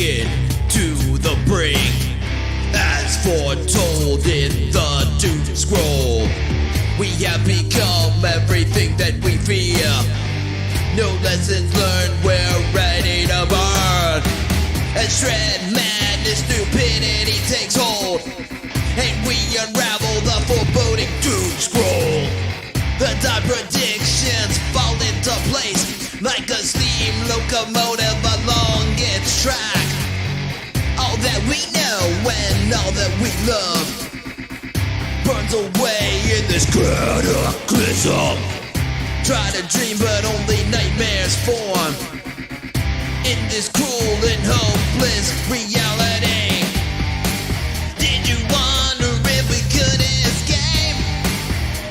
taken to the brink, as foretold in the Doom Scroll. We have become everything that we fear. No lessons learned, we're ready to burn. As dread, madness, stupidity takes hold, and we unravel the foreboding Doom Scroll. The dark predictions fall into place like a steam locomotive along its track. All that we know and all that we love burns away in this cataclysm. Try to dream but only nightmares form in this cruel and hopeless reality. Did you wonder if we could escape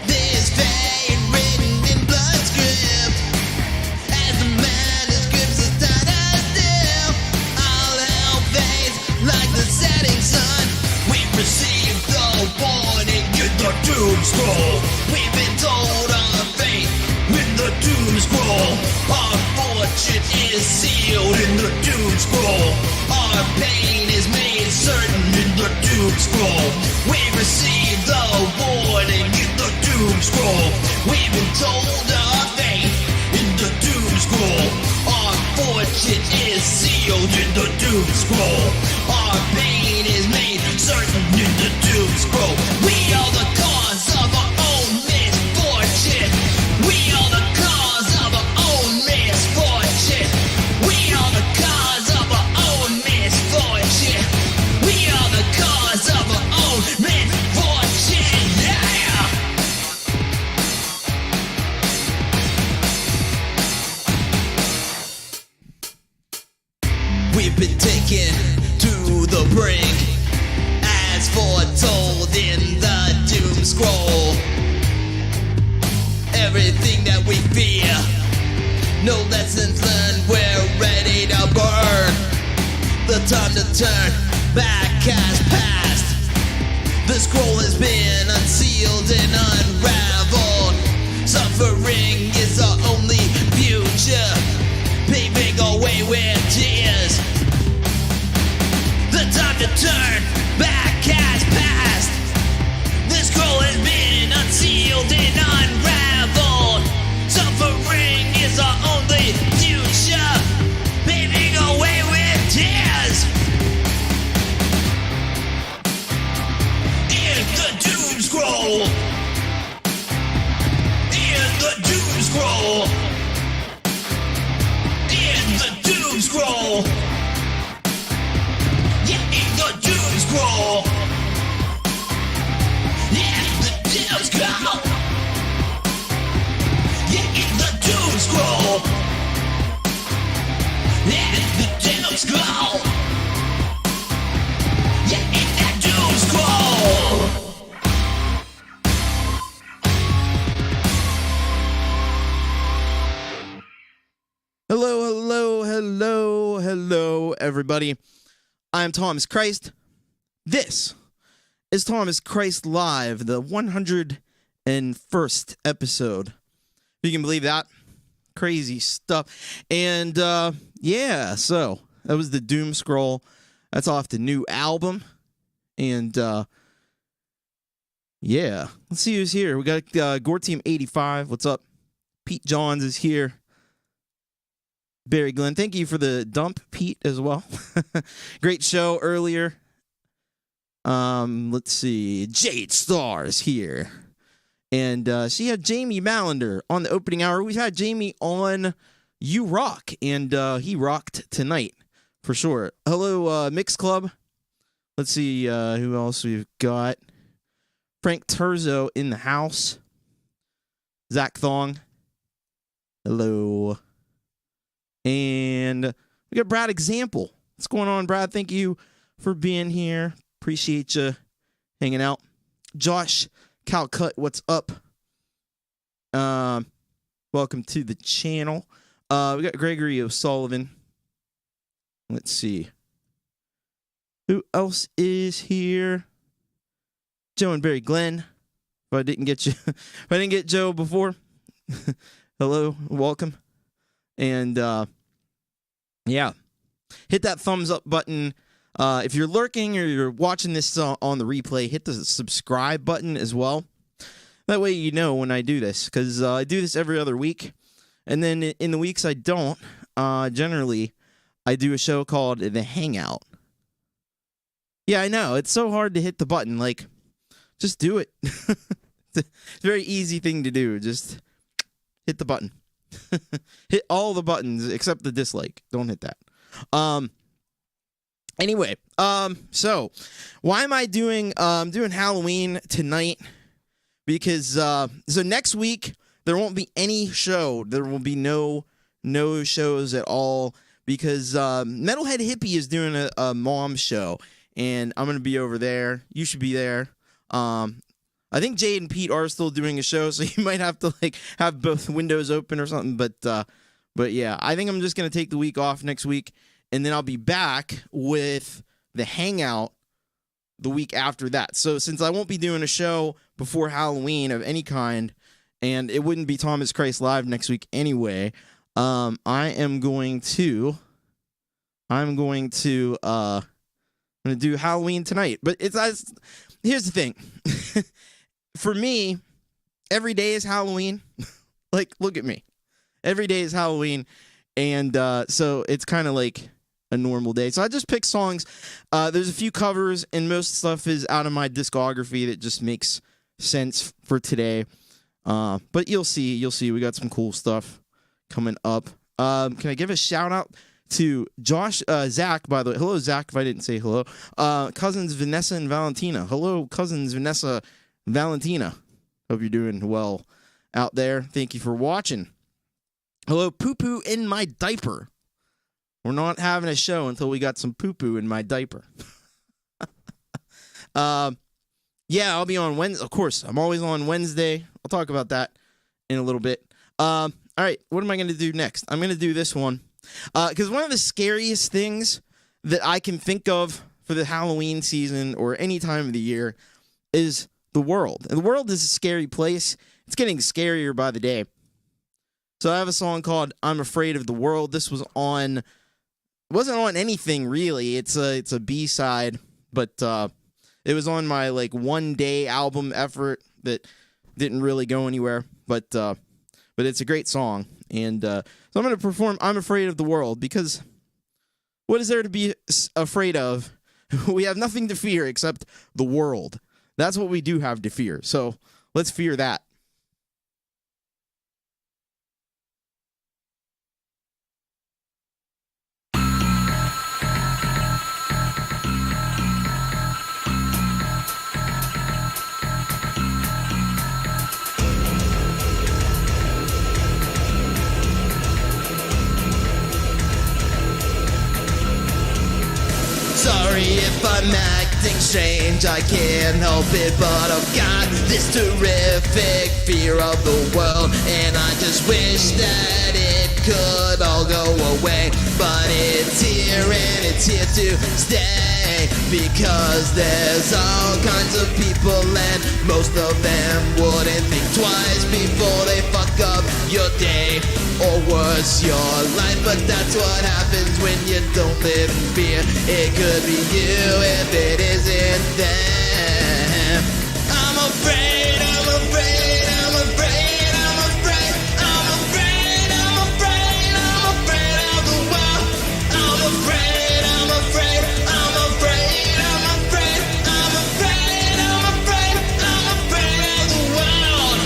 this fate written in blood script? As the manuscripts are tied still, all hell fades like the setting sun. We received the warning in the Doom Scroll. We've been told our fate in the Doom Scroll. Our fortune is sealed in the Doom Scroll. Our pain is made certain in the Doom Scroll. We received the warning in the Doom Scroll. We've been told our fate in the Doom Scroll. Our fortune is sealed in the Doom Scroll. Our pain is made certain in the Doom Scroll. We are the cause of our own misfortune. We are the cause of our own misfortune. We are the cause of our own misfortune. We are the cause of our own misfortune. Yeah! We've been taken to the brink, as foretold in the Doom Scroll. Everything that we fear, no lessons learned, we're ready to burn. The time to turn back has passed. The scroll has been unsealed and unraveled. Suffering is our only future, paving our way with tears. The time to turn back has passed. The scroll has been unsealed and unraveled. Suffering is our only future, paving our way with tears. In the Doom Scroll. In the Doom Scroll. In the Doom Scroll. Yeah, in the Doom Scroll. Yeah, the Doom Scroll. Yeah, in the Doom Scroll. Yeah, the Doom Scroll. Yeah, in that Doom Scroll. Hello, everybody. I'm Thomas Christ. This is Thomas Christ Live, the 101st episode. If you can believe that. Crazy stuff. And, yeah, so that was the Doom Scroll. That's off the new album. And, yeah, let's see who's here. We got Gore Team 85. What's up? Pete Johns is here. Barry Glenn, thank you for the dump, Pete, as well. Great show earlier. Let's see. Jade Star is here. And she had Jamie Mallender on the opening hour. We've had Jamie on You Rock, and he rocked tonight, for sure. Hello, Mix Club. Let's see who else we've got. Frank Terzo in the house. Zach Thong. Hello. And we got Brad Example. What's going on, Brad? Thank you for being here. Appreciate you hanging out. Josh Calcutt, what's up? Welcome to the channel. We got Gregory O'Sullivan. Let's see. Who else is here? Joe and Barry Glenn. If I didn't get you, if I didn't get Joe before, hello, welcome. And, yeah. hit that thumbs up button. If you're lurking or you're watching this on the replay, hit the subscribe button as well. That way you know when I do this, because I do this every other week. And then in the weeks I don't, generally, I do a show called The Hangout. Yeah, I know. It's so hard to hit the button. Like, just do it. It's a very easy thing to do. Just hit the button. Hit all the buttons except the dislike. Don't hit that. Anyway, so why am I doing Halloween tonight? Because so next week there won't be any show. There will be no shows at all because Metalhead Hippie is doing a mom show, and I'm gonna be over there. You should be there. I think Jade and Pete are still doing a show, so you might have to like have both windows open or something. But yeah, I think I'm just gonna take the week off next week, and then I'll be back with the Hangout the week after that. So since I won't be doing a show before Halloween of any kind, and it wouldn't be Thomas Christ Live next week anyway, I'm going to do Halloween tonight. But here's the thing. For me, every day is Halloween. Like, look at me. Every day is Halloween. And so it's kind of like a normal day. So I just pick songs. There's a few covers, and most stuff is out of my discography that just makes sense for today. But you'll see. We got some cool stuff coming up. Can I give a shout out to Zach, by the way? Hello, Zach, if I didn't say hello. Cousins Vanessa and Valentina. Hello, cousins Vanessa, Valentina. Hope you're doing well out there. Thank you for watching. Hello, poo-poo in my diaper. We're not having a show until we got some poo-poo in my diaper. Yeah, I'll be on Wednesday. Of course, I'm always on Wednesday. I'll talk about that in a little bit. All right, what am I going to do next? I'm going to do this one. Because one of the scariest things that I can think of for the Halloween season or any time of the year is the world. And the world is a scary place. It's getting scarier by the day. So I have a song called I'm Afraid of the World. This was on... It wasn't on anything, really. It's a B-side, but it was on my, like, one-day album effort that didn't really go anywhere. But it's a great song. And so I'm going to perform I'm Afraid of the World, because what is there to be afraid of? We have nothing to fear except the world. That's what we do have to fear. So let's fear that. Sorry if I'm acting strange, I can't help it, but I've got this terrific fear of the world, and I just wish that it could all go away. But it's here and it's here to stay, because there's all kinds of people, and most of them wouldn't think twice before they fuck up your day, or worse, your life. But that's what happens when you don't live in fear. It could be you if it isn't them. I'm afraid, I'm afraid, I'm afraid, I'm afraid, I'm afraid, I'm afraid, I'm afraid of the world. I'm afraid, I'm afraid, I'm afraid, I'm afraid, I'm afraid, I'm afraid, I'm afraid of the world.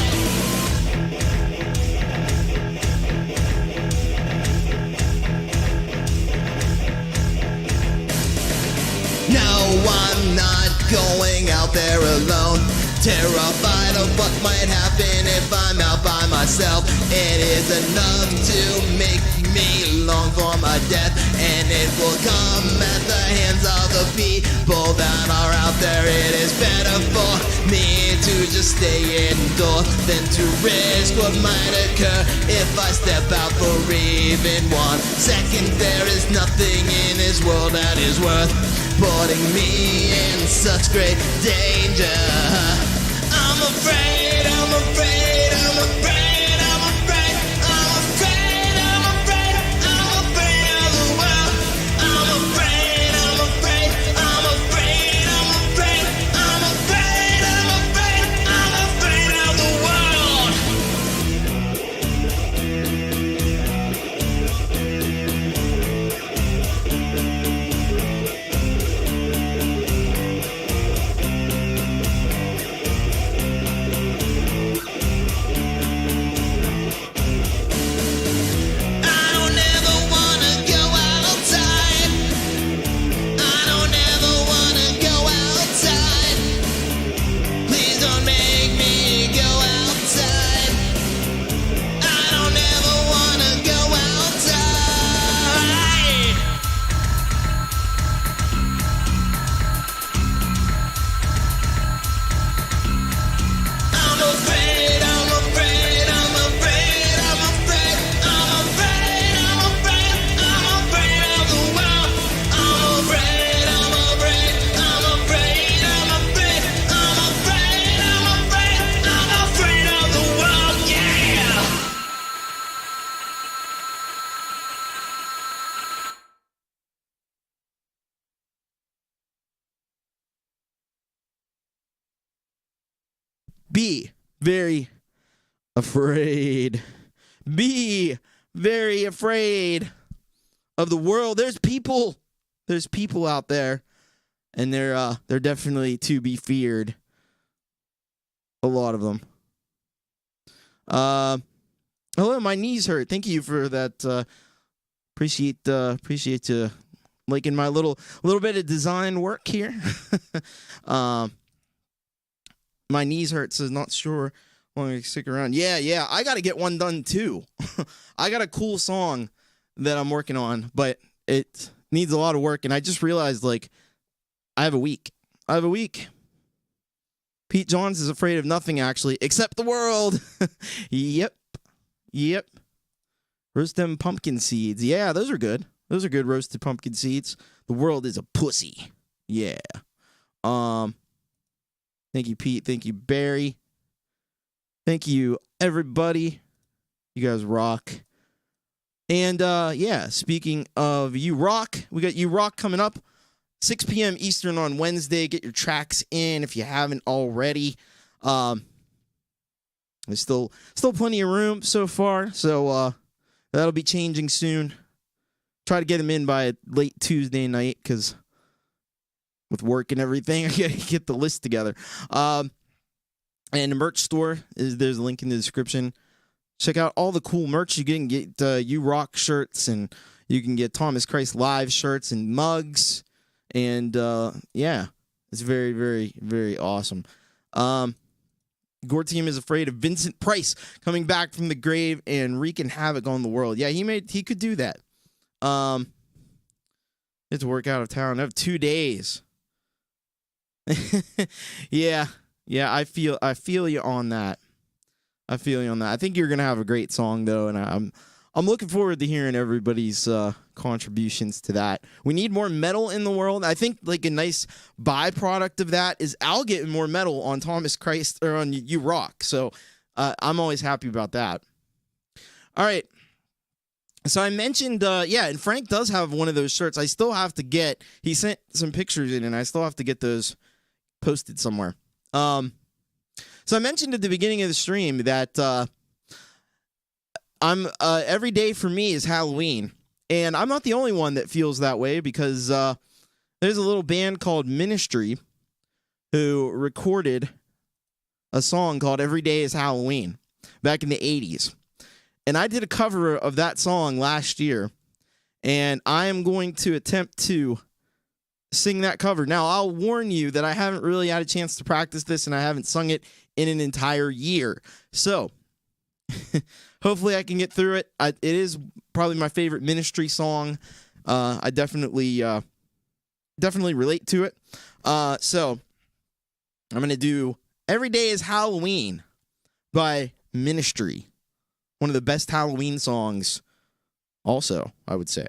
No, I'm not going out there alone, terrified of what might happen if I'm out by myself. It is enough to make me long for my death, and it will come at the hands of the people that are out there. It is better for me to just stay indoors than to risk what might occur if I step out for even 1 second. There is nothing in this world that is worth putting me in such great danger. I'm afraid, I'm afraid, I'm afraid, I'm afraid, I'm afraid, I'm afraid, I'm afraid of the world. I'm be very afraid. Be very afraid of the world. There's people out there, and they're definitely to be feared. A lot of them. Hello, my knees hurt. Thank you for that. Appreciate you liking my little bit of design work here. My knees hurt, so not sure how long I can stick around. Yeah. I got to get one done too. I got a cool song that I'm working on, but it needs a lot of work, and I just realized, like, I have a week. Pete Johns is afraid of nothing, actually, except the world. Yep. Roast them pumpkin seeds. Yeah, those are good. Those are good roasted pumpkin seeds. The world is a pussy. Yeah. Thank you, Pete. Thank you, Barry. Thank you, everybody. You guys rock. And, yeah, speaking of You Rock, we got You Rock coming up. 6 p.m. Eastern on Wednesday. Get your tracks in if you haven't already. There's still plenty of room so far, so that'll be changing soon. Try to get them in by late Tuesday night, because with work and everything, I gotta get the list together. And the merch store, there's a link in the description. Check out all the cool merch. You can get You Rock shirts, and you can get Thomas Christ Live shirts and mugs. And, yeah, it's very, very, very awesome. Gore Team is afraid of Vincent Price coming back from the grave and wreaking havoc on the world. Yeah, he could do that. He had to work out of town. I have 2 days. Yeah, I feel you on that. I think you're gonna have a great song though, and I'm looking forward to hearing everybody's contributions to that. We need more metal in the world. I think like a nice byproduct of that is Al getting more metal on Thomas Christ or on You Rock. So I'm always happy about that. All right. So I mentioned, and Frank does have one of those shirts. I still have to get. He sent some pictures in, and I still have to get those posted somewhere. So I mentioned at the beginning of the stream that every day for me is Halloween, and I'm not the only one that feels that way, because there's a little band called Ministry who recorded a song called Every Day is Halloween back in the 80s. And I did a cover of that song last year, and I am going to attempt to sing that cover. Now, I'll warn you that I haven't really had a chance to practice this, and I haven't sung it in an entire year. So hopefully I can get through it. It is probably my favorite Ministry song. I definitely relate to it. So I'm going to do Every Day is Halloween by Ministry. One of the best Halloween songs also, I would say.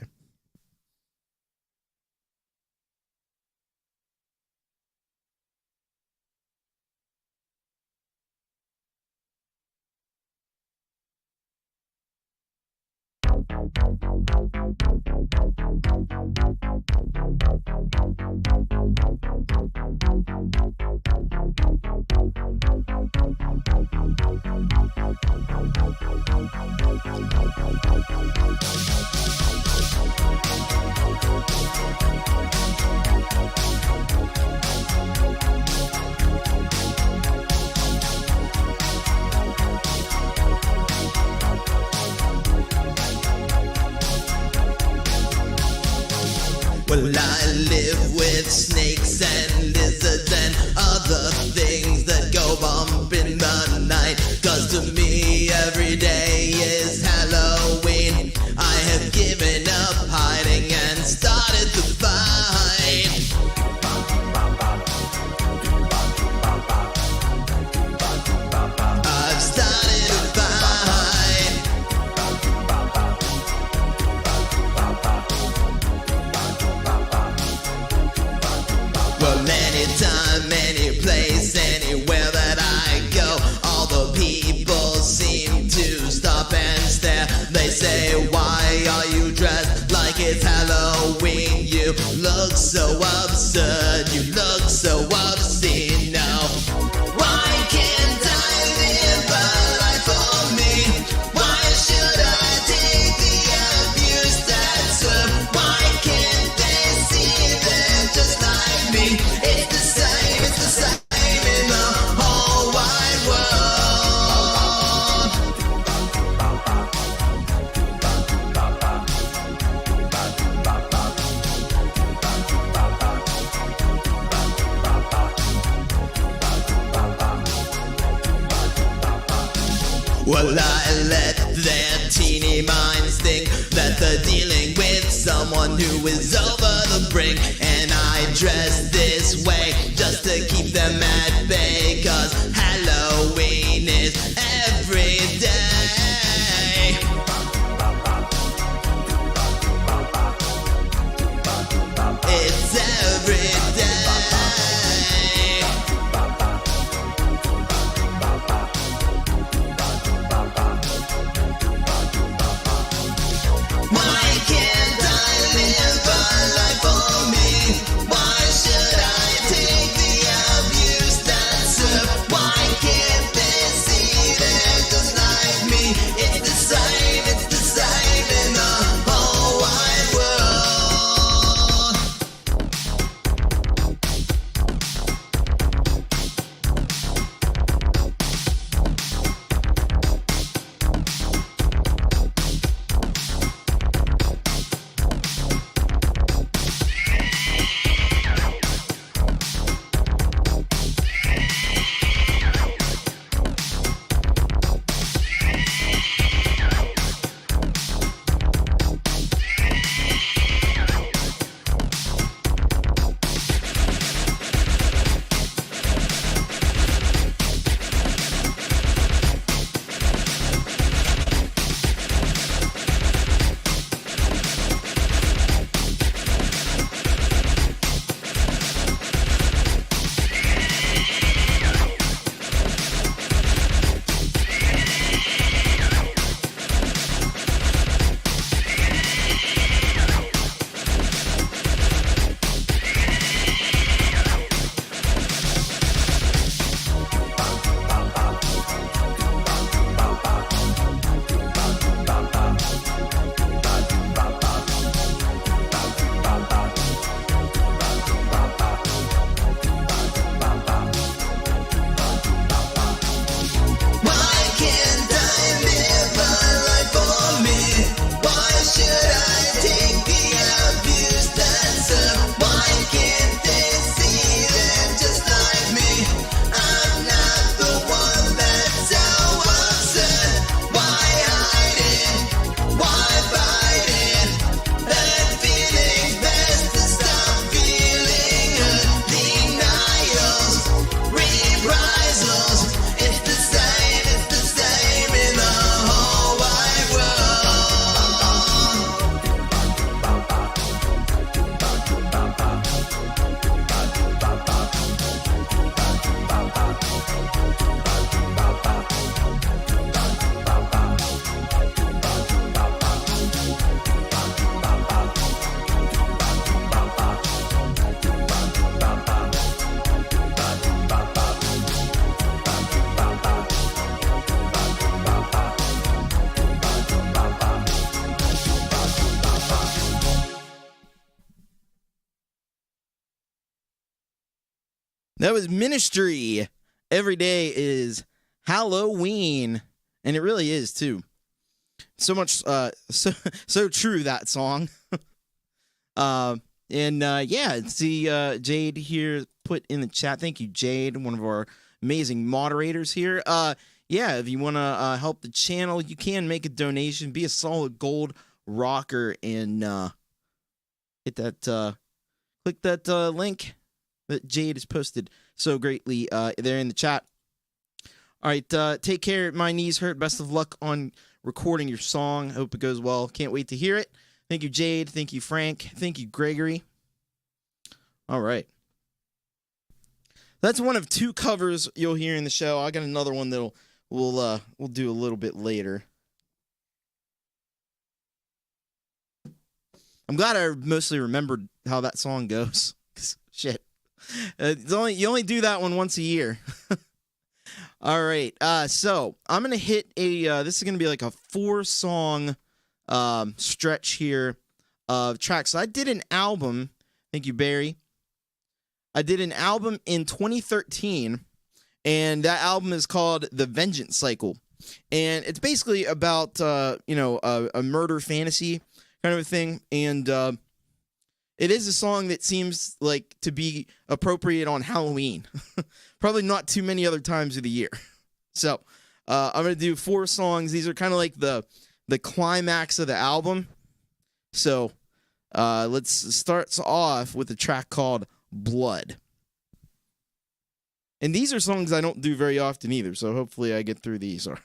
Well, I live with snakes and lizards and other things that go bump in the night. 'Cause to me every day is Halloween. I have given up hiding and started to fight. I've started to fight. Well, anytime, any place, anywhere that I go, all the people seem to stop and stare. They say, why are you dressed like it's Halloween? You look so absurd, you look so obscene now. Why can't I Well, I let their teeny minds think that they're dealing with someone who is over the brink. And I dress this way just to keep them at bay, 'cause Halloween is every day. It's every day. Why can't I live a life for me? Why should I take the abuse that's served? Why can't they see they're just like me? It's the same in the whole wide world. Why can't I live a life for me? Why should I take the abuse that's served? Why can't they see they're just like me? I'm not the one that's so upset. Why hide it? Why fight it? That feeling's best to stop feeling hurt. Denials, reprisals. It's the same in the whole wide That was Ministry. Every day is Halloween, and it really is too. So much, so true, that song. Yeah, see Jade here put in the chat. Thank you, Jade, one of our amazing moderators here. Yeah, if you want to help the channel, you can make a donation, be a solid gold rocker, and hit that, click that link that Jade has posted so greatly there in the chat. All right, take care. My knees hurt. Best of luck on recording your song. Hope it goes well. Can't wait to hear it. Thank you, Jade. Thank you, Frank. Thank you, Gregory. All right. That's one of two covers you'll hear in the show. I got another one that'll we'll do a little bit later. I'm glad I mostly remembered how that song goes. Shit. You only do that one once a year. All right. So I'm gonna hit a. This is gonna be like a 4-song stretch here of tracks. So I did an album. Thank you, Barry. I did an album in 2013, and that album is called The Vengeance Cycle, and it's basically about a murder fantasy kind of a thing, and it is a song that seems like to be appropriate on Halloween. Probably not too many other times of the year. So, I'm gonna do 4 songs. These are kind of like the climax of the album. So let's start off with a track called Blood. And these are songs I don't do very often either, so hopefully I get through these. All right.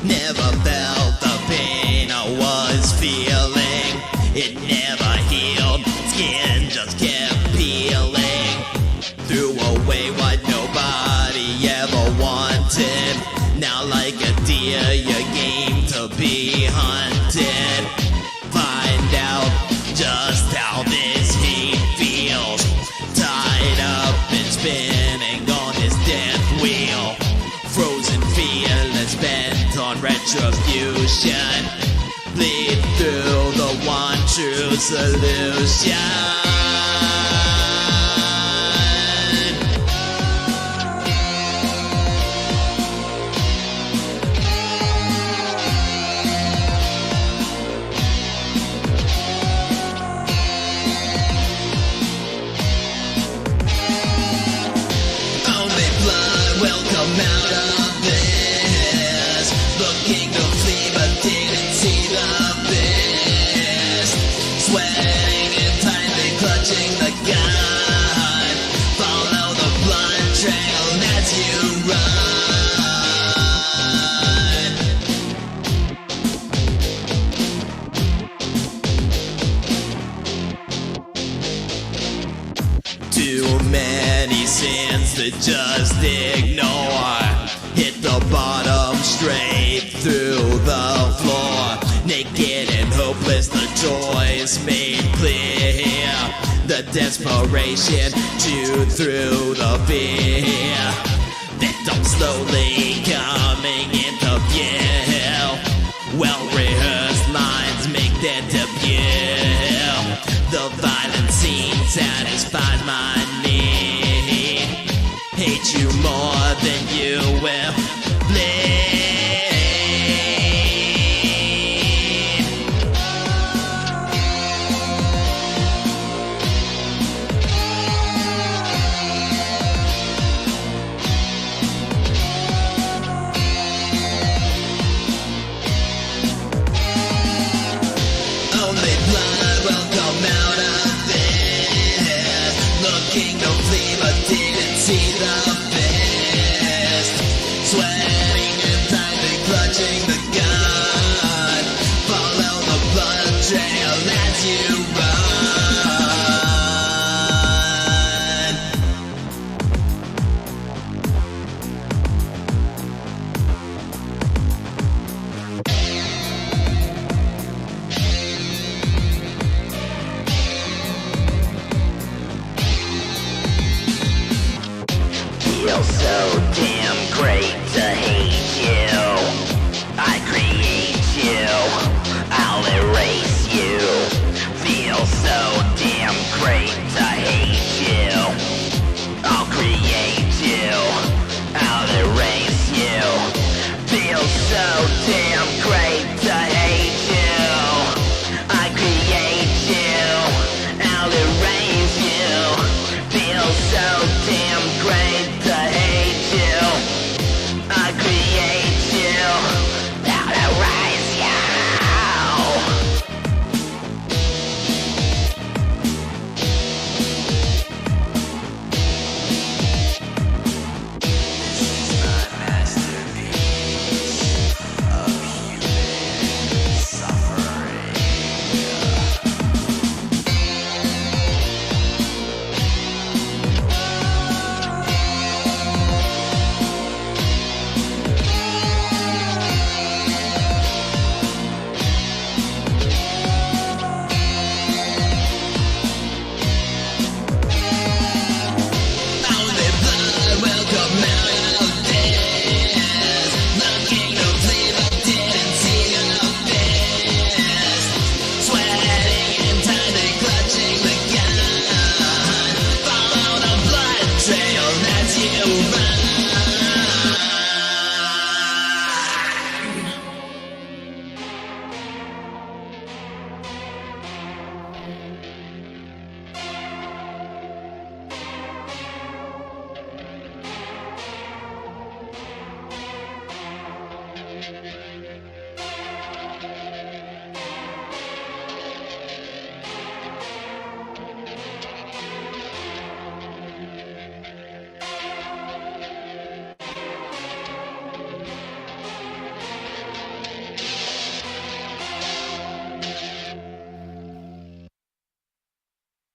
Never felt the pain I was feeling. It never healed, skin just kept peeling. Threw away what nobody ever wanted. Now like a deer you're game to be hunted. Find out just how this hate feels. Tied up and spinning on this death wheel. Frozen fearless, bent on retribution. Bleed through the one true solution. Only blood will come out of this. Looking to flee but didn't see the fist. Sweating and tightly clutching the gun. Follow the blood trail as you run. Too many sins to just ignore. Hit the bottom straight through the floor. Naked and hopeless, the choice made clear. The desperation chewed through the fear. Victim slowly coming into view. Well-rehearsed lines make their debut. The violent scene satisfies my need. Hate you more than you will bleed. Only blood will come out of this. Looking to flee but didn't see the fist. Sweating and tightly clutching the gun. Follow the blood trail as you run. Feels so damn great to hate you. I create you, I'll erase you. Feels so damn great to hate you. I'll create you, I'll erase you. Feels so damn great to hate you. I create you, I'll erase you. Feels so damn great to hate you. I create you, I'll erase you. This is my masterpiece of human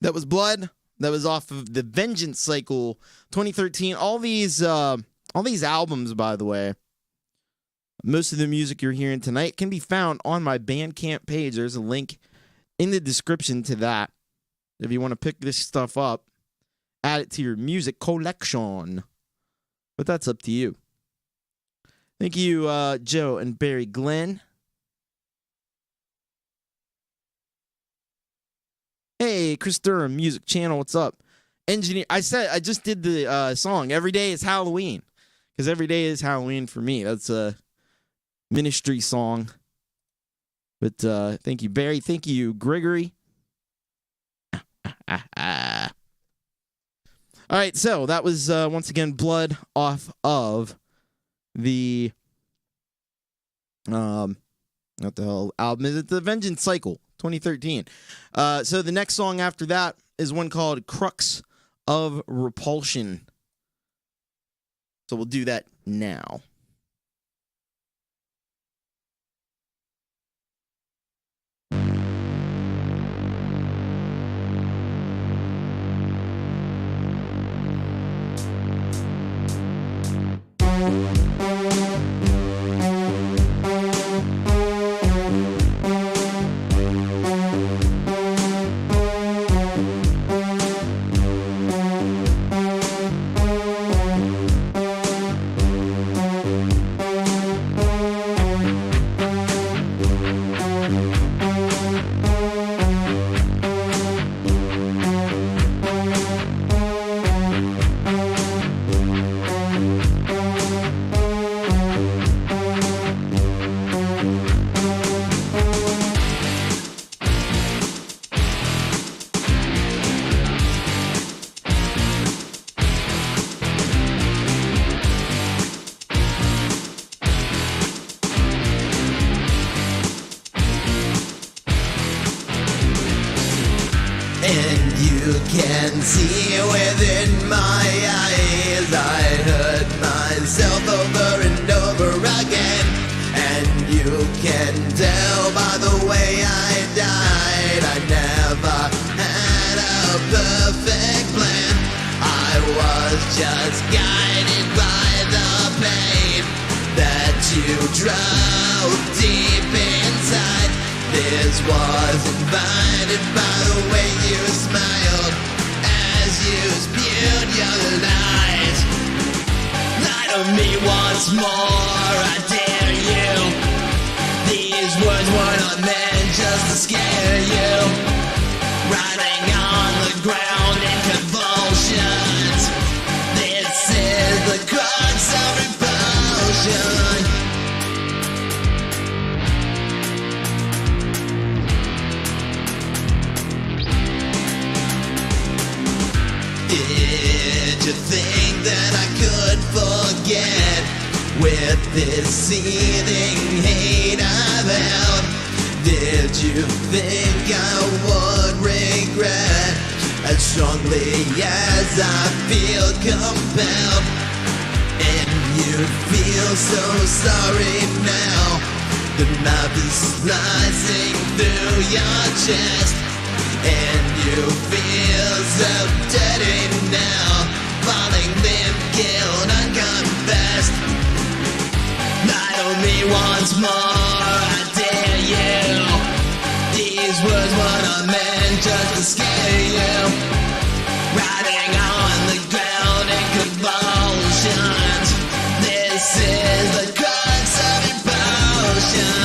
That was Blood. That was off of the Vengeance Cycle 2013. All these albums, by the way, most of the music you're hearing tonight can be found on my Bandcamp page. There's a link in the description to that. If you want to pick this stuff up, add it to your music collection. But that's up to you. Thank you, Joe and Barry Glenn. Hey, Chris Durham, Music Channel, what's up? Engineer, I just did the song, Every Day is Halloween. Because every day is Halloween for me. That's a ministry song. But thank you, Barry. Thank you, Gregory. All right, so that was, once again, Blood off of the, what the hell album is it? The Vengeance Cycle, 2013. So the next song after that is one called Crux of Repulsion. So we'll do that now. See within my eyes, I hurt myself over and over again. And you can tell by the way I died, I never had a perfect plan. I was just guided by the pain that you drove deep inside. This was invited by the way you smiled as you spewed your lies. Lie to me once more, I dare you. These words were not meant just to scare you. Writing on the ground in convulsions. This is the crux of repulsion. Did you think that I could forget with this seething hate I've held? Did you think I would regret as strongly as I feel compelled? And you feel so sorry now. The knife is slicing through your chest, and you feel so dirty now, falling limp, guilt unconfessed. Lie to me once more, I dare you. These words were not meant just to scare you. Riding on the ground in convulsions. This is the crux of repulsion.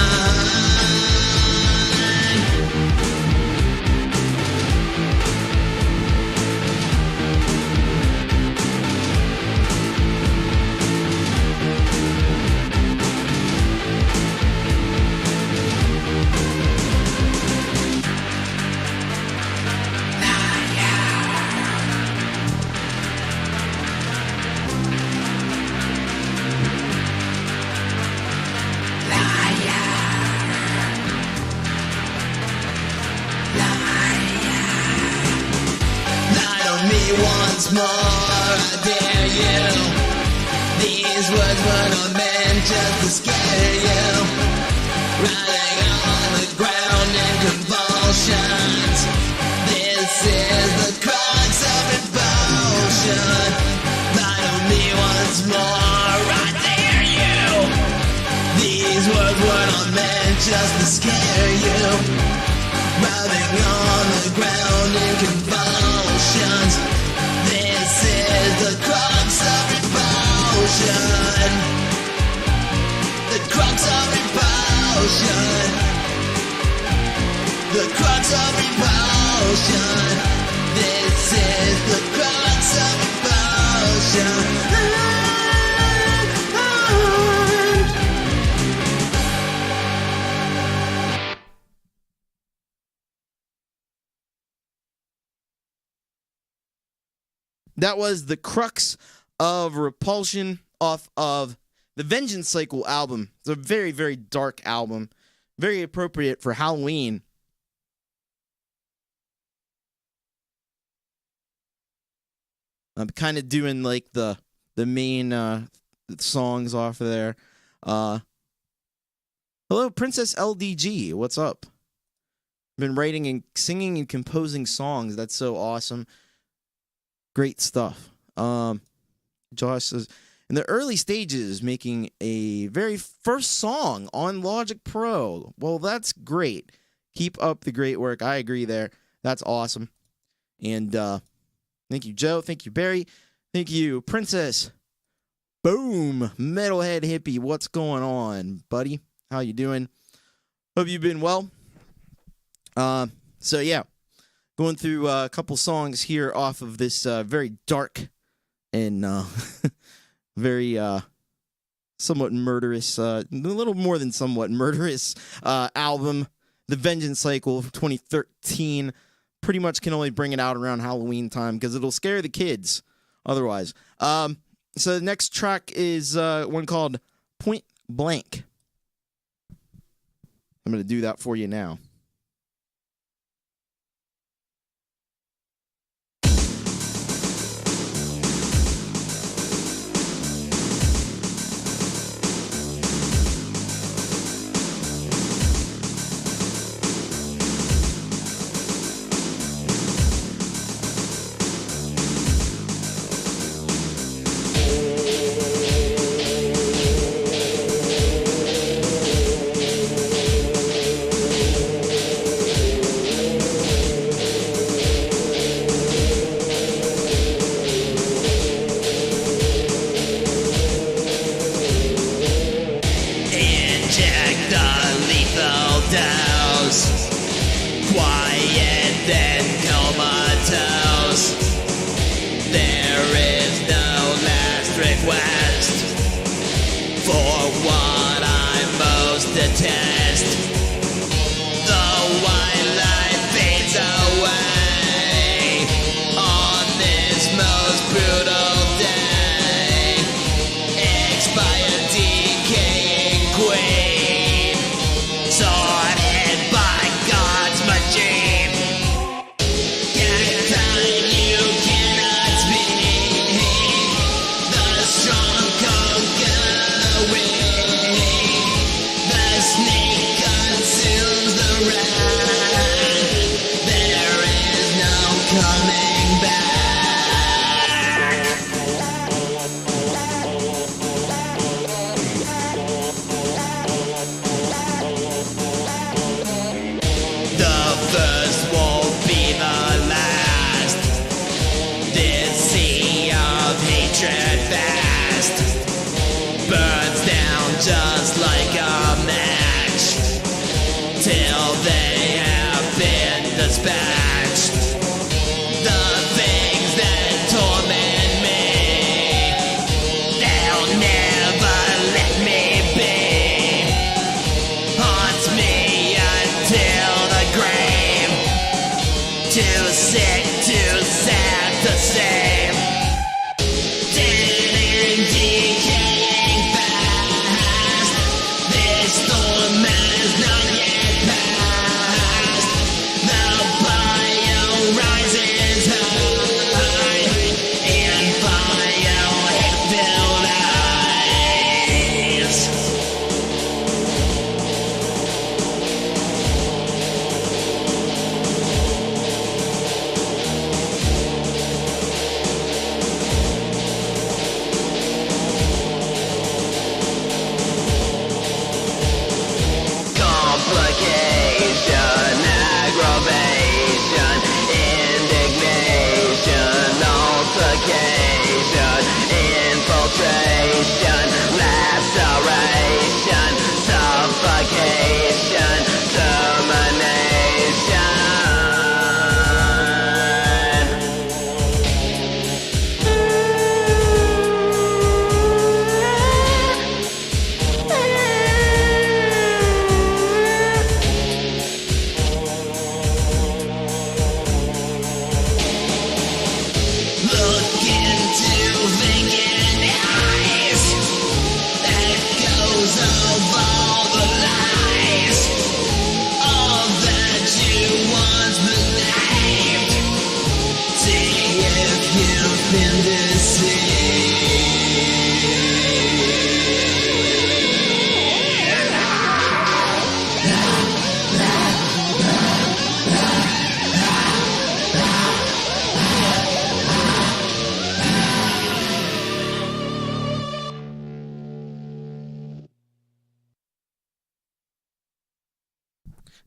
Once more, I dare you. These words were not meant just to scare you. Riding on the ground in convulsions. This is the These words were not meant just to scare you. Writhing on the ground in convulsions. This is the crux of repulsion. The crux of repulsion. The crux of repulsion. This is the crux of repulsion. That was the crux of repulsion off of the Vengeance Cycle album. It's a very, very dark album. Very appropriate for Halloween. I'm kind of doing like the main songs off of there. Hello, Princess LDG. What's up? Been writing and singing and composing songs. That's so awesome. Great stuff. Josh says, in the early stages, making a very first song on Logic Pro. Well, that's great. Keep up the great work. I agree there. That's awesome. And thank you, Joe. Thank you, Barry. Thank you, Princess. Boom. Metalhead Hippie. What's going on, buddy? How you doing? Hope you've been well. So, yeah. Going through a couple songs here off of this very dark and very somewhat murderous, a little more than somewhat murderous album, The Vengeance Cycle of 2013. Pretty much can only bring it out around Halloween time because it'll scare the kids otherwise. So the next track is one called Point Blank. I'm going to do that for you now.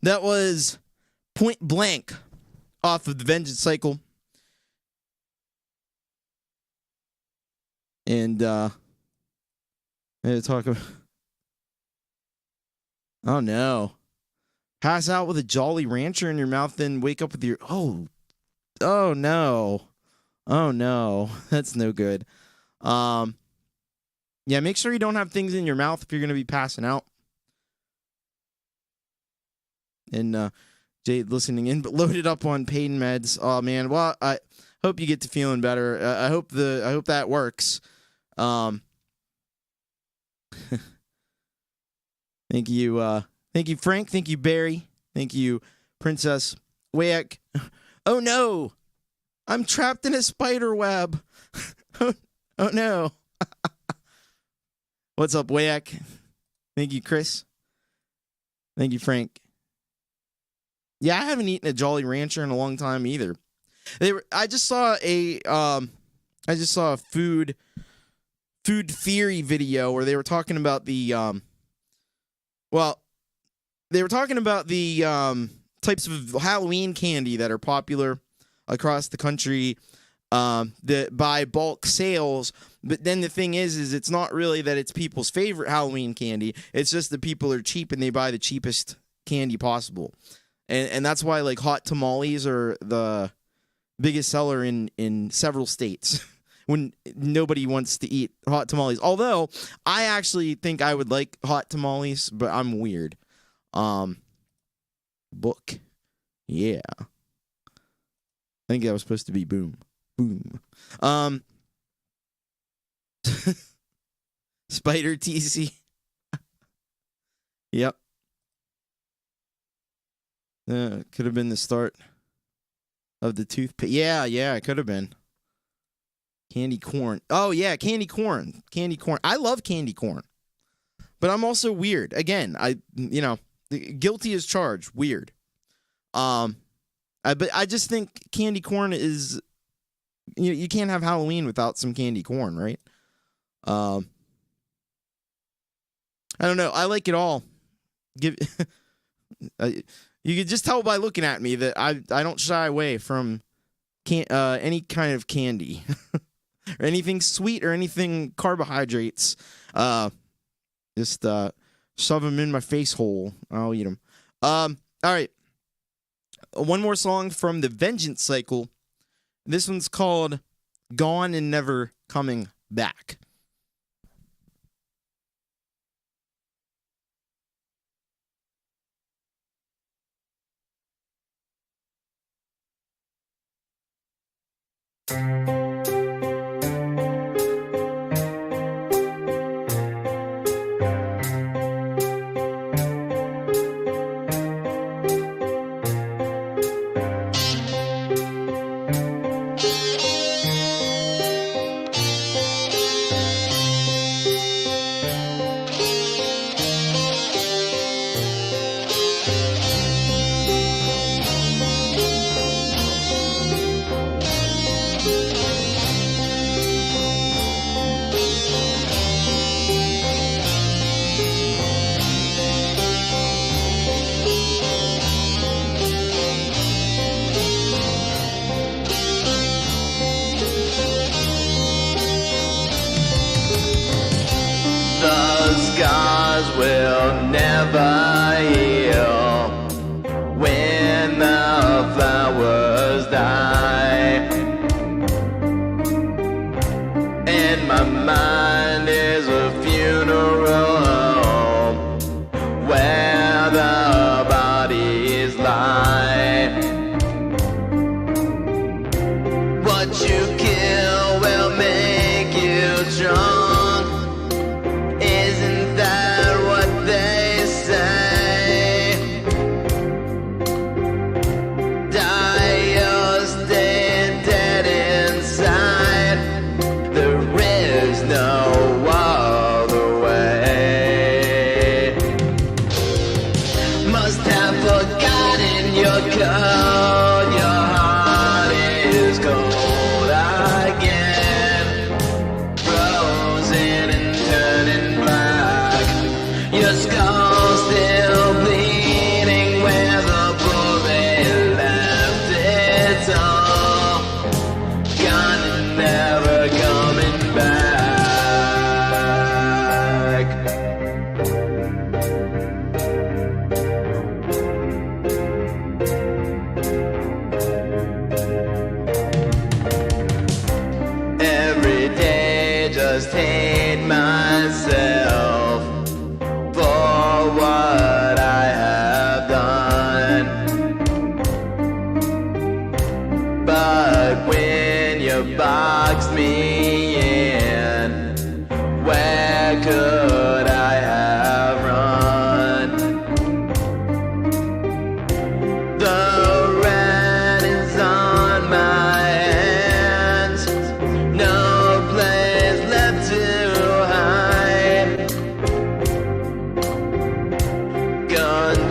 That was Point Blank off of the Vengeance Cycle. And I had to talk about. Oh no. Pass out with a Jolly Rancher in your mouth, then wake up with your oh no. Oh no. That's no good. Yeah, make sure you don't have things in your mouth if you're gonna be passing out. And Jade listening in, but loaded up on pain meds. Oh man. Well, I hope you get to feeling better. I hope that works. Thank you, Frank. Thank you, Barry. Thank you, Princess Wayak. Oh no, I'm trapped in a spider web. Oh no. What's up, Wayak? Thank you, Chris. Thank you, Frank. Yeah, I haven't eaten a Jolly Rancher in a long time either. I just saw a food theory video where they were talking about the types of Halloween candy that are popular across the country that by bulk sales. But then the thing is it's not really that it's people's favorite Halloween candy. It's just that people are cheap and they buy the cheapest candy possible. And that's why like hot tamales are the biggest seller in several states. When nobody wants to eat hot tamales. Although, I actually think I would like hot tamales, but I'm weird. Book. Yeah. I think that was supposed to be boom. Boom. Spider TC. Yep. Could have been the start of the toothpaste. Yeah, it could have been. Candy corn. Oh, yeah, candy corn. Candy corn. I love candy corn. But I'm also weird. Again, guilty as charged. Weird. But I just think candy corn is... You can't have Halloween without some candy corn, right? I don't know. I like it all. You could just tell by looking at me that I don't shy away from any kind of candy. Or anything sweet or anything carbohydrates. Just shove them in my face hole. I'll eat them. All right. One more song from the Vengeance Cycle. This one's called Gone and Never Coming Back. Will never heal when the flowers die, and my mind is a funeral home where the bodies lie. What you kill will make you strong. Isn't that what they say?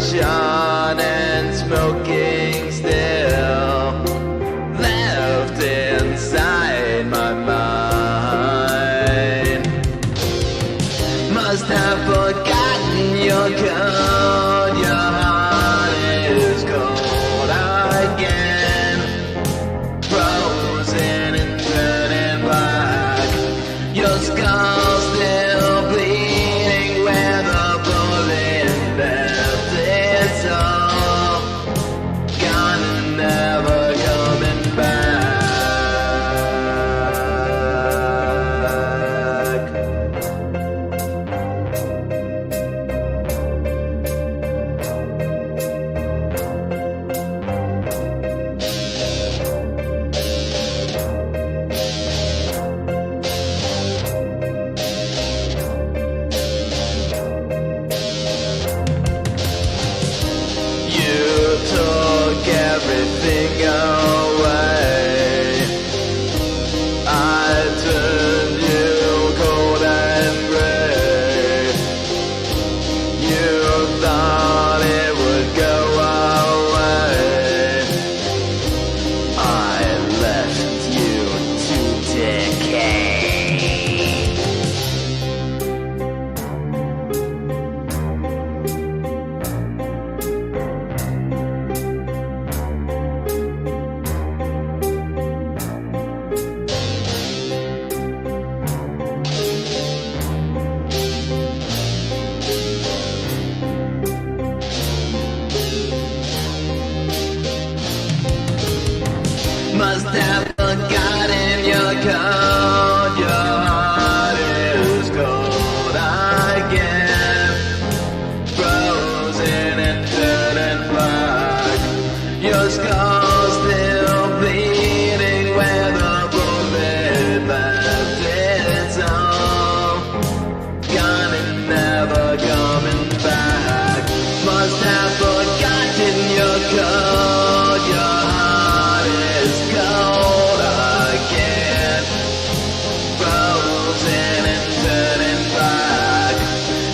shot and smoking still, left inside my mind. Must have forgotten your code, your heart is cold again, frozen and turning black, your skull still bleeding where the bullet left its hole, gone and never coming back. You took everything away. I turned you cold and gray. You thought it would go away. I left you to decay. Must have forgotten your code, your heart is cold again, frozen and turning black, your skull still bleeding where the bullet left its hole, gone and never coming back. Must have forgotten your code, your heart is cold again, frozen and turning black,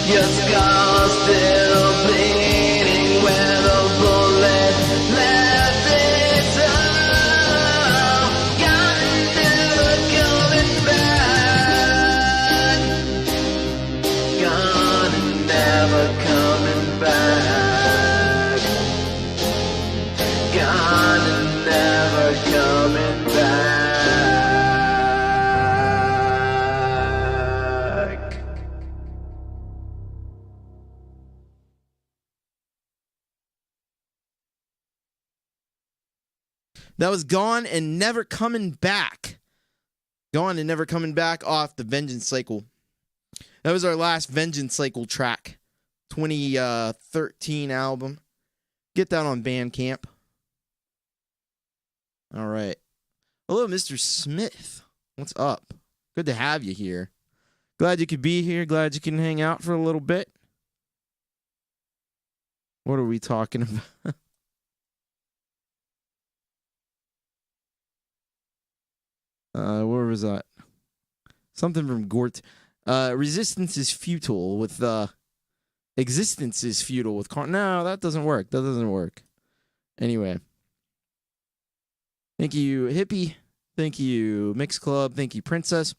your skull still bleeding where the bullet left its hole, gone and never coming back, gone and never coming back, gone and never coming back. That was Gone and Never Coming Back. Gone and Never Coming Back off the Vengeance Cycle. That was our last Vengeance Cycle track. 2013 album. Get that on Bandcamp. All right. Hello, Mr. Smith. What's up? Good to have you here. Glad you could be here. Glad you can hang out for a little bit. What are we talking about? Where was that? Something from Gort. Resistance is futile with existence is futile with no, that doesn't work. That doesn't work. Anyway. Thank you, Hippie. Thank you, Mix Club. Thank you, Princess.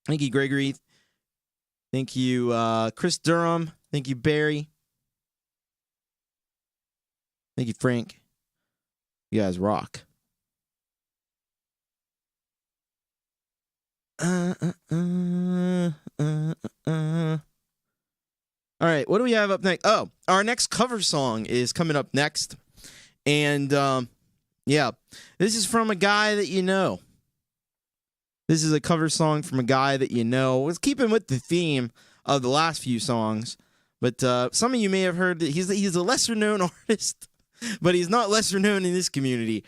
Thank you, Gregory. Thank you, Chris Durham. Thank you, Barry. Thank you, Frank. You guys rock. All right, what do we have up next? Oh, our next cover song is coming up next. And, yeah, this is from a guy that you know. This is a cover song from a guy that you know. Let's keep him with the theme of the last few songs. But some of you may have heard that he's a lesser-known artist, but he's not lesser known in this community.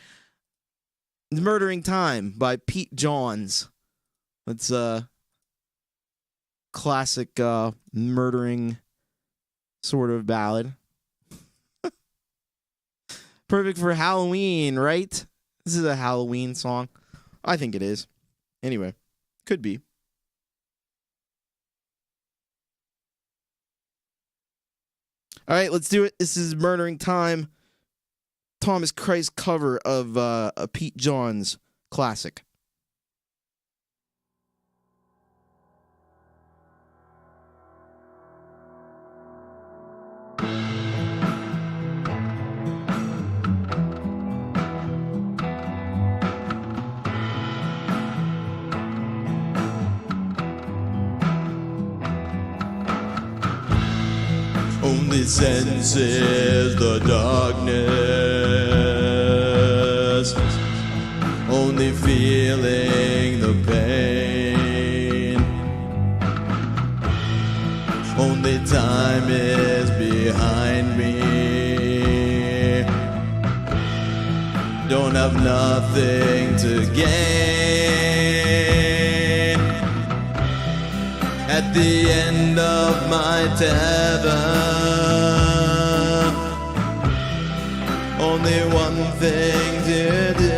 Murdering Time by Pete Johns. It's a classic murdering sort of ballad. Perfect for Halloween, right? This is a Halloween song. I think it is. Anyway, could be. All right, let's do it. This is Murdering Time. Thomas Christ cover of a Pete Johns classic. Only senses the darkness, only feeling the pain. Only time is behind me. Don't have nothing to gain. At the end of my tether, only one thing to do.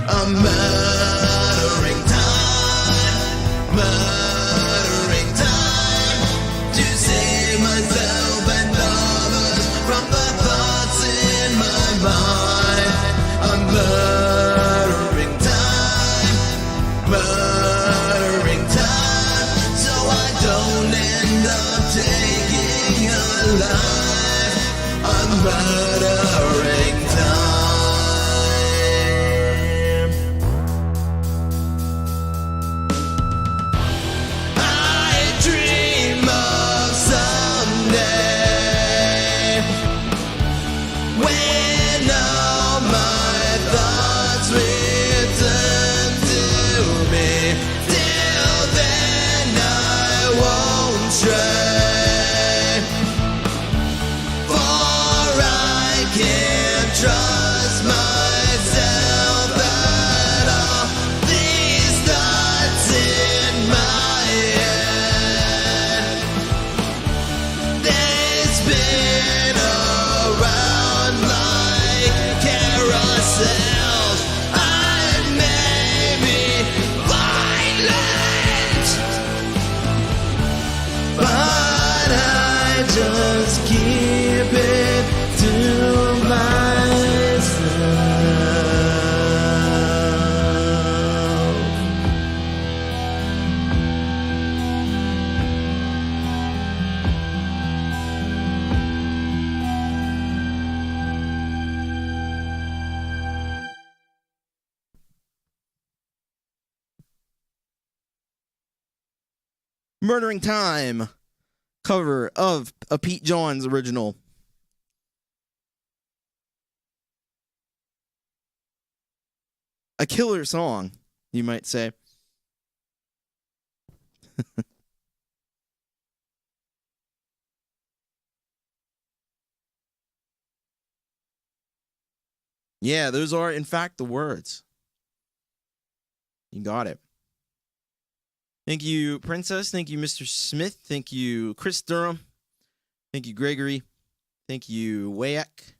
I'm murdering time to save myself and others from the thoughts in my mind. I'm murdering time, so I don't end up taking a life. I'm murdering time. I dream of someday when all my thoughts return to me. Till then I won't stray, for I can't trust myself at all. These thoughts in my head, they spin around like carousels. I may be violent, but I just keep it to myself. Murdering Time cover of a Pete Johns original. A killer song, you might say. Yeah, those are, in fact, the words. You got it. Thank you, Princess. Thank you, Mr. Smith. Thank you, Chris Durham. Thank you, Gregory. Thank you, Wayak.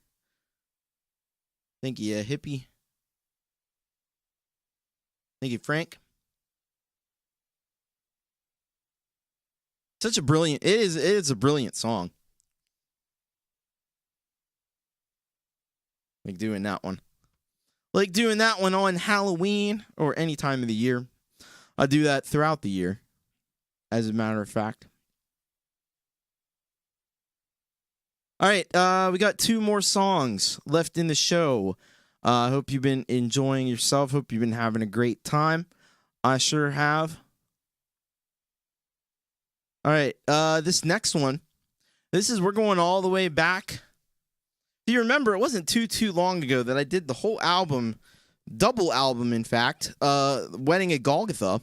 Thank you, Hippie. Thank you, Frank. Such a brilliant, it is a brilliant song. Like doing that one. Like doing that one on Halloween or any time of the year. I do that throughout the year, as a matter of fact. All right, we got 2 more songs left in the show. I hope you've been enjoying yourself. Hope you've been having a great time. I sure have. All right, this next one, we're going all the way back. Do you remember, it wasn't too long ago that I did the whole album, double album, in fact, Wedding at Golgotha.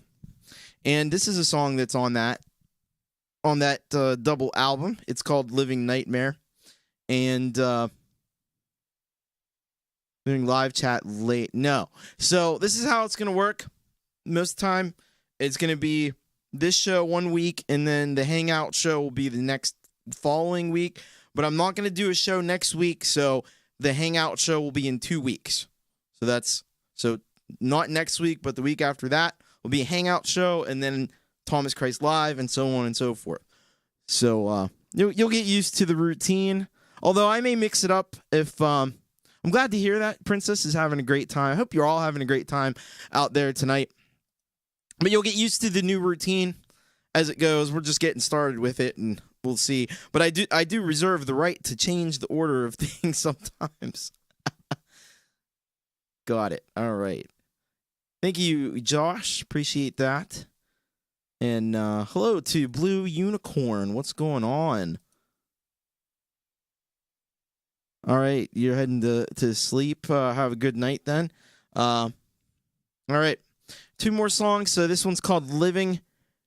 And this is a song that's on that double album. It's called Living Nightmare. And doing live chat late. No. So this is how it's going to work. Most of the time, it's going to be this show 1 week, and then the Hangout show will be the next following week. But I'm not going to do a show next week, so the Hangout show will be in 2 weeks. So not next week, but the week after that will be a Hangout show, and then Thomas Christ Live, and so on and so forth. So you'll get used to the routine. Although I may mix it up if I'm glad to hear that Princess is having a great time. I hope you're all having a great time out there tonight. But you'll get used to the new routine as it goes. We're just getting started with it, and we'll see. But I do reserve the right to change the order of things sometimes. Got it. All right. Thank you, Josh. Appreciate that. And hello to Blue Unicorn. What's going on? All right, you're heading to sleep. Have a good night then. All right, 2 more songs. So this one's called Living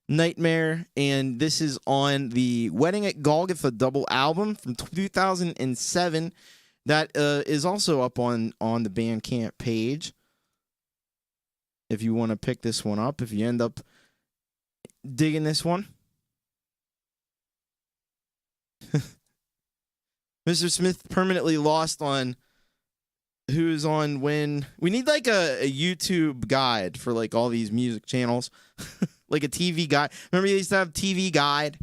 Nightmare, and this is on the Wedding at Golgotha double album from 2007. That is also up on the Bandcamp page. If you want to pick this one up, if you end up digging this one. Mr. Smith permanently lost on who's on when. We need like a YouTube guide for like all these music channels. Like a TV guide. Remember you used to have TV guide?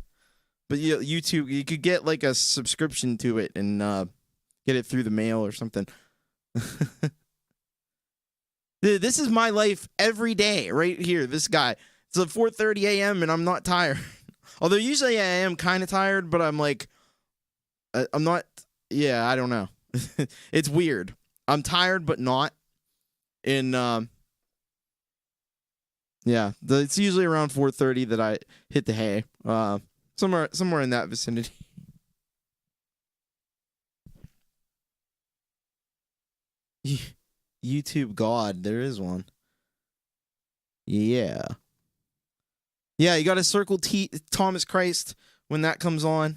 But YouTube, you could get like a subscription to it and get it through the mail or something. This is my life every day right here. This guy. It's at 4:30 a.m. and I'm not tired. Although usually I am kind of tired, but I'm like, I'm not. Yeah, I don't know. It's weird. I'm tired, but not. And yeah, it's usually around 4:30 that I hit the hay. Somewhere in that vicinity. YouTube God, there is one. Yeah. Yeah, you got to circle Thomas Christ when that comes on.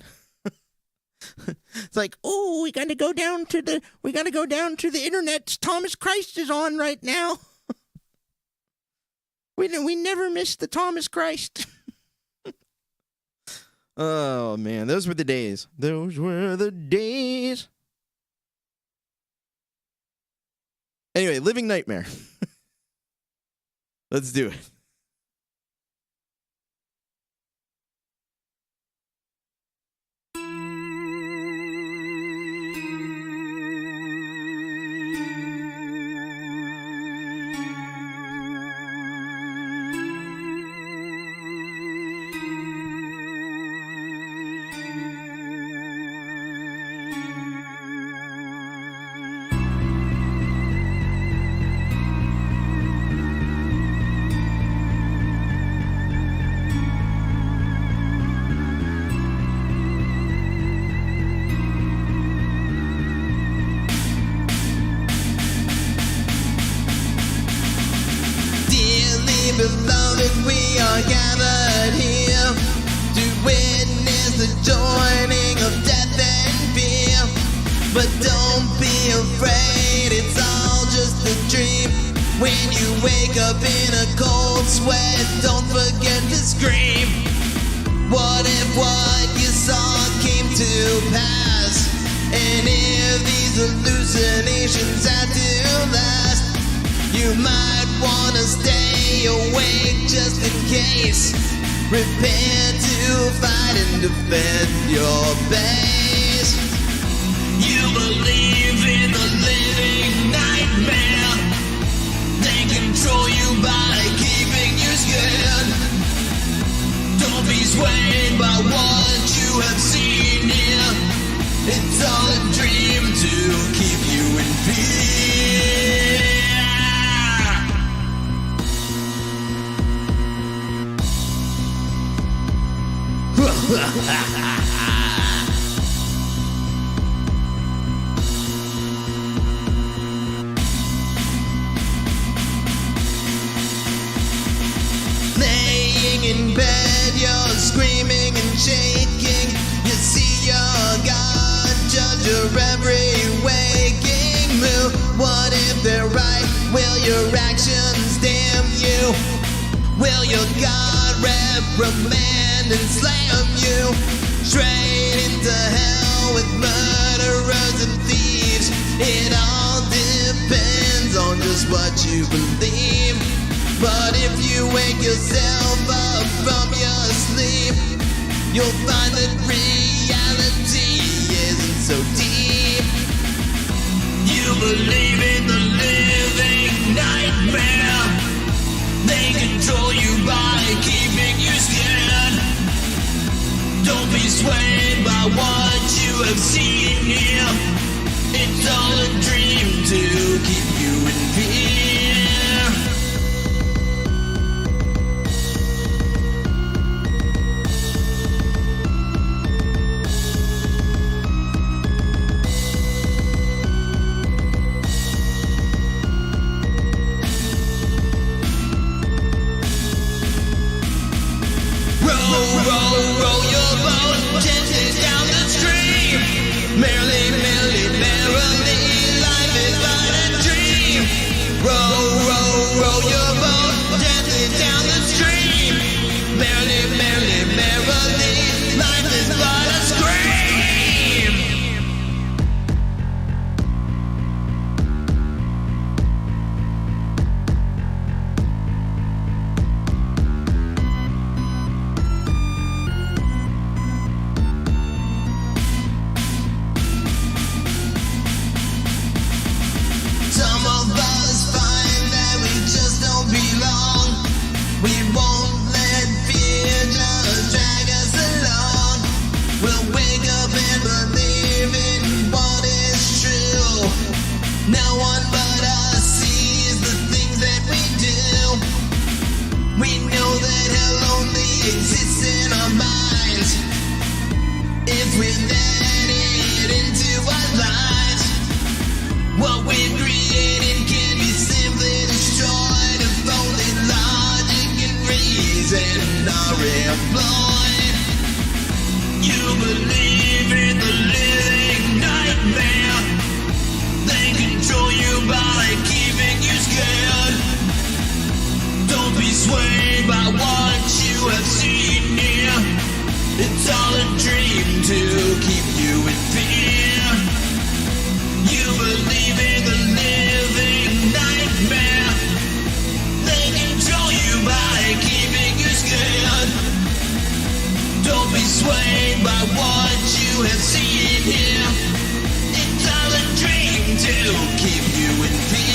It's like, oh, we got to go down to the internet. Thomas Christ is on right now. We never missed the Thomas Christ. Oh man, those were the days. Those were the days. Anyway, Living Nightmare. Let's do it. Beloved, we are gathered here to witness the joining of death and fear. But don't be afraid, it's all just a dream. When you wake up in a cold sweat, don't forget to scream. What if what you saw came to pass? And if these hallucinations had to last, you might want to stay awake just in case. Prepare to fight and defend your base. You believe in the living nightmare. They control you by keeping you scared. Don't be swayed by what you have seen here. It's all a dream to keep you in fear. Laying in bed, you're screaming and shaking. You see your God judge your every waking move. What if they're right? Will your actions damn you? Will your God reprimand and slam you straight into hell with murderers and thieves? It all depends on just what you believe. But if you wake yourself up from your sleep, you'll find that reality isn't so deep. You believe in the living nightmare. They control you by keeping you scared. Don't be swayed by what you have seen here. It's all a dream to keep you in fear. Row your boat gently down the stream. Merrily, merrily, merrily, life is but a dream. Row your boat gently down the stream. Merrily, merrily, merrily, life is but a scream. Some of us find that we just don't belong. We won't let fear just drag us along. We'll wake up and believe in what is true. No one but us sees the things that we do. We know that hell only exists in our minds. If we let it into our lives, what we've created can be simply destroyed if only logic and reason are employed. You believe in the living nightmare. They control you by keeping you scared. Don't be swayed by what you have seen here. It's all a dream to keep you in fear. You believe in the living nightmare. They control you by keeping you scared. Don't be swayed by what you have seen here. It's all a dream to keep you in fear.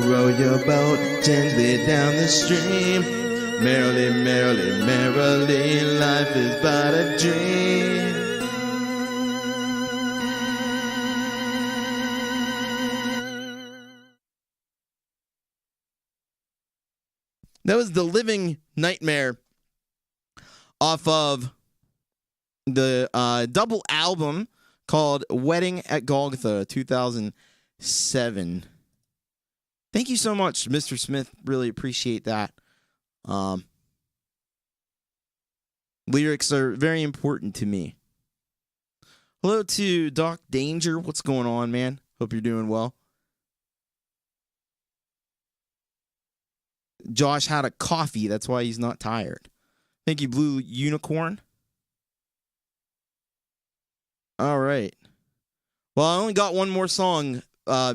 Row your boat gently down the stream. Merrily, merrily, merrily, life is but a dream. That was The Living Nightmare off of the double album called Wedding at Golgotha 2007. Thank you so much, Mr. Smith. Really appreciate that. Lyrics are very important to me. Hello to Doc Danger. What's going on, man? Hope you're doing well. Josh had a coffee. That's why he's not tired. Thank you, Blue Unicorn. All right. Well, I only got one more song,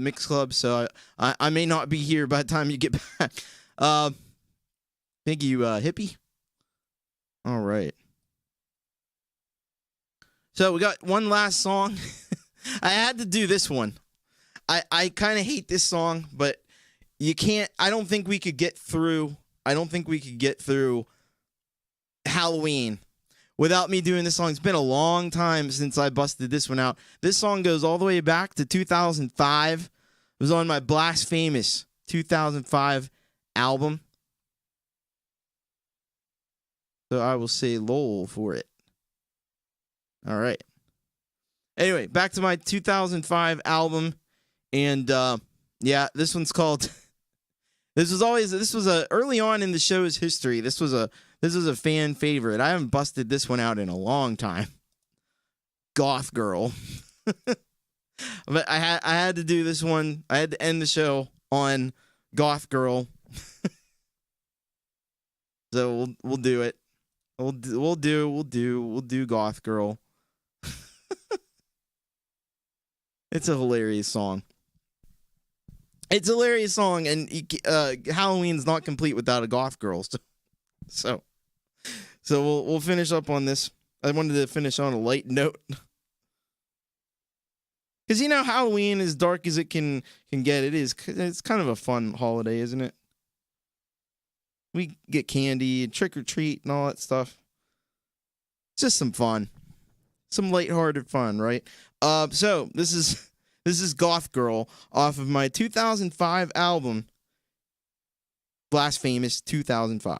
Mix Club, so I may not be here by the time you get back. Thank you, Hippie. All right. So we got one last song. I had to do this one. I kind of hate this song, but you can't. I don't think we could get through Halloween without me doing this song. It's been a long time since I busted this one out. This song goes all the way back to 2005. It was on my Blasphemous 2005 album. So I will say LOL for it. All right. Anyway, back to my 2005 album. And yeah, this one's called This was early on in the show's history. This was a fan favorite. I haven't busted this one out in a long time. Goth Girl. But I had to do this one. I had to end the show on Goth Girl. So we'll do it. We'll do Goth Girl. It's a hilarious song. It's a hilarious song, and Halloween's not complete without a goth girl. So we'll finish up on this. I wanted to finish on a light note. Because, Halloween, as dark as it can get, it's kind of a fun holiday, isn't it? We get candy and trick or treat and all that stuff. It's just some fun. Some lighthearted fun, right? So this is Goth Girl off of my 2005 album, Blasphemous 2005.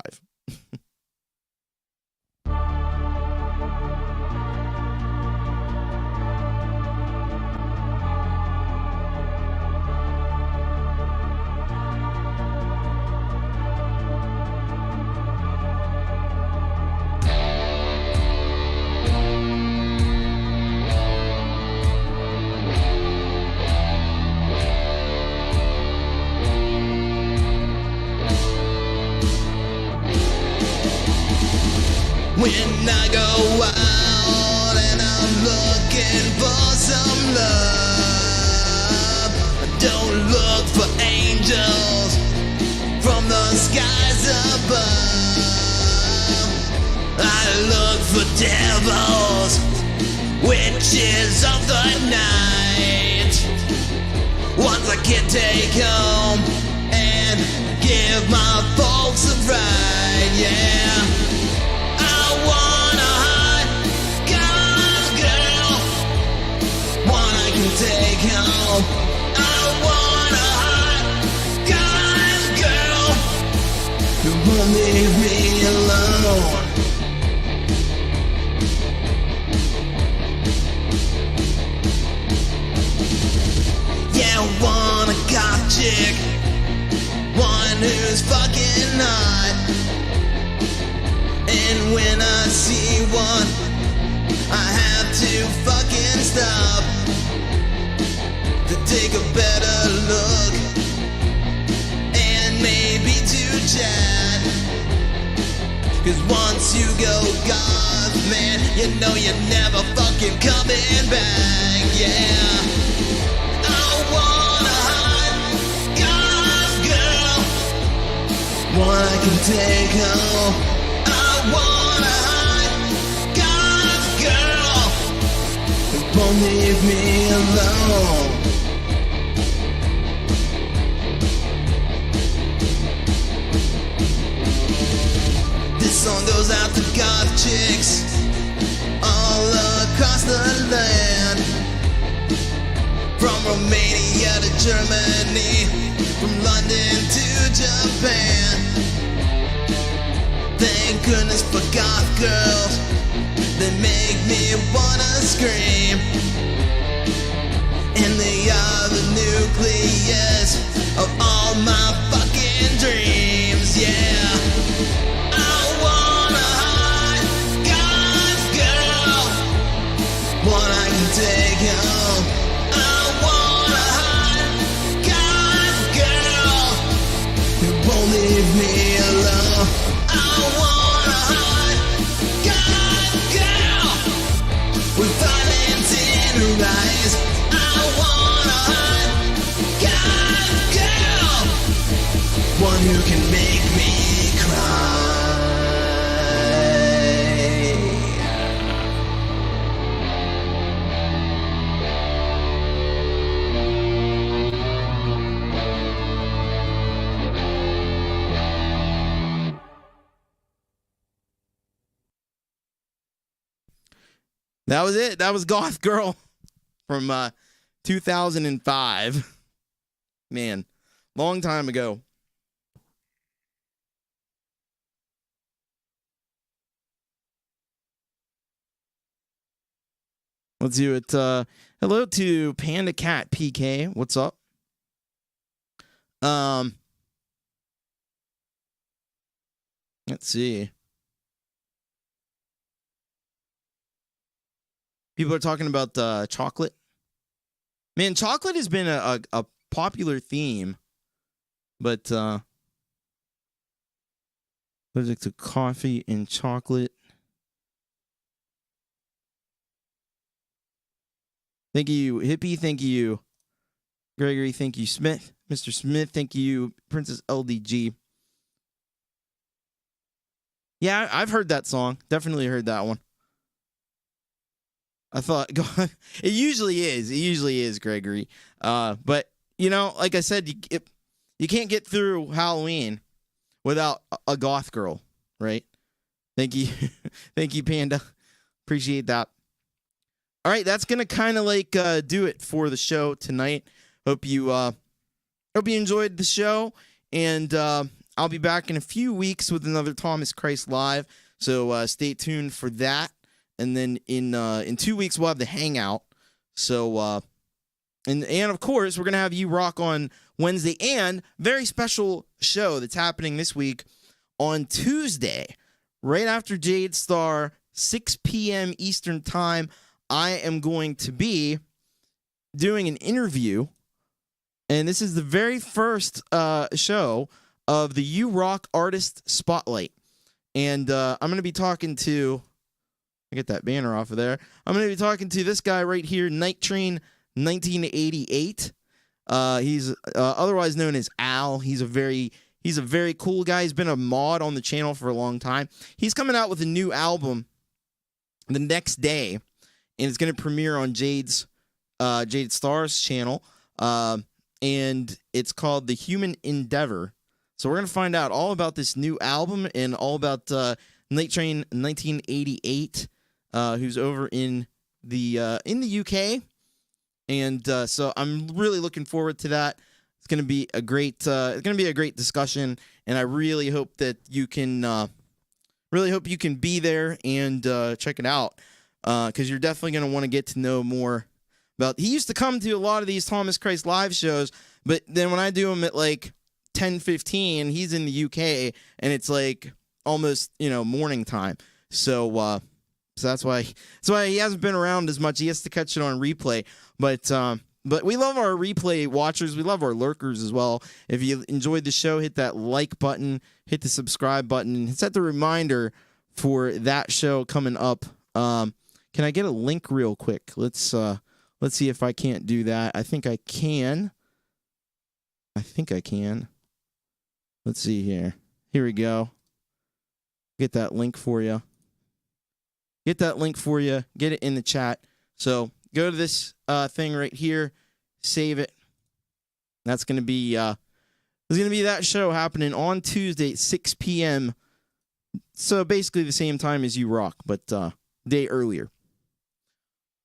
When I go out and I'm looking for some love, I don't look for angels from the skies above. I look for devils, witches of the night, ones I can take home and give my folks a ride, yeah. I want a hot goth girl, one I can take home. I want a hot goth girl who won't leave me alone. Yeah, I want a goth chick, one who's fucking hot. And when I see one, I have to fucking stop to take a better look and maybe to chat. Cause once you go goth, man, you know you're never fucking coming back, yeah. I want a hot goth girl, one I can take home. I want a hot goth girl who won't leave me alone. This song goes out to goth chicks all across the land, from Romania to Germany, from London to Japan. Thank goodness for goth girls that make me wanna scream. And they are the nucleus of all my fucking dreams, yeah. I want a hot goth girl, one I can take home. I want a hot goth girl who won't leave me alone. I want a hot goth girl with violence in her eyes. I want a hot goth girl, one who can make me cry. That was it. That was Goth Girl from 2005. Man, long time ago. Let's do it. Hello to Panda Cat PK. What's up? Let's see. People are talking about chocolate. Man, chocolate has been a popular theme, but allergic to coffee and chocolate. Thank you, Hippie. Thank you, Gregory. Thank you, Smith. Mr. Smith. Thank you, Princess LDG. Yeah, I've heard that song. Definitely heard that one. I thought it usually is. It usually is, Gregory. But like I said, you can't get through Halloween without a goth girl, right? Thank you, thank you, Panda. Appreciate that. All right, that's gonna kind of do it for the show tonight. Hope you enjoyed the show, and I'll be back in a few weeks with another Thomas Christ Live. So stay tuned for that. And then in 2 weeks we'll have the hangout. So and of course we're gonna have You Rock on Wednesday, and very special show that's happening this week on Tuesday, right after Jade Star, 6 p.m. Eastern Time. I am going to be doing an interview, and this is the very first show of the You Rock Artist Spotlight. And I'm going to be talking to, get that banner off of there. I'm going to be talking to this guy right here, Night Train 1988. He's otherwise known as Al. He's a very cool guy. He's been a mod on the channel for a long time. He's coming out with a new album the next day, and it's going to premiere on Jade Star's channel. And it's called The Human Endeavor. So we're going to find out all about this new album and all about Night Train 1988, who's over in the UK. And so I'm really looking forward to that. It's going to be a great discussion, and I really hope that you can be there and check it out, because you're definitely going to want to get to know more about. He used to come to a lot of these Thomas Christ Live shows, but then when I do them at 10:15, he's in the UK, and it's almost morning time. So that's why he hasn't been around as much. He has to catch it on replay. But we love our replay watchers. We love our lurkers as well. If you enjoyed the show, hit that like button, hit the subscribe button, and set the reminder for that show coming up. Can I get a link real quick? Let's see if I can't do that. I think I can. Let's see here. Here we go. Get that link for you. Get it in the chat. So go to this thing right here. Save it. That's going to be there's going to be that show happening on Tuesday at 6 p.m. So basically the same time as You Rock, but day earlier.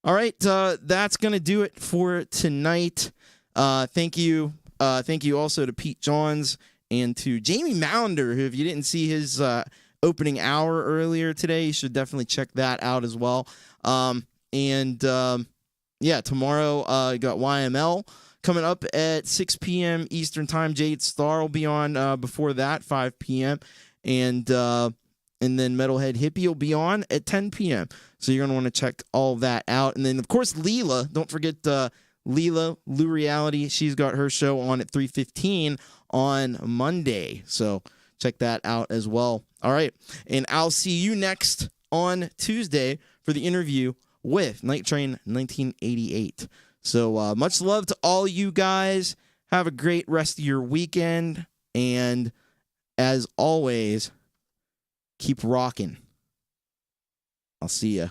All right, that's going to do it for tonight. Thank you also to Pete Johns and to Jamie Maunder, who, if you didn't see his opening hour earlier today, you should definitely check that out as well. Yeah, tomorrow you got YML coming up at 6 p.m. Eastern Time. Jade Star will be on before that, 5 p.m. And then Metalhead Hippie will be on at 10 p.m. So you're going to want to check all that out. And then, of course, Leela. Don't forget Leela, Lou Reality. She's got her show on at 3:15 on Monday. So check that out as well. All right. And I'll see you next on Tuesday for the interview with Night Train 1988. So much love to all you guys. Have a great rest of your weekend. And as always, keep rocking. I'll see ya.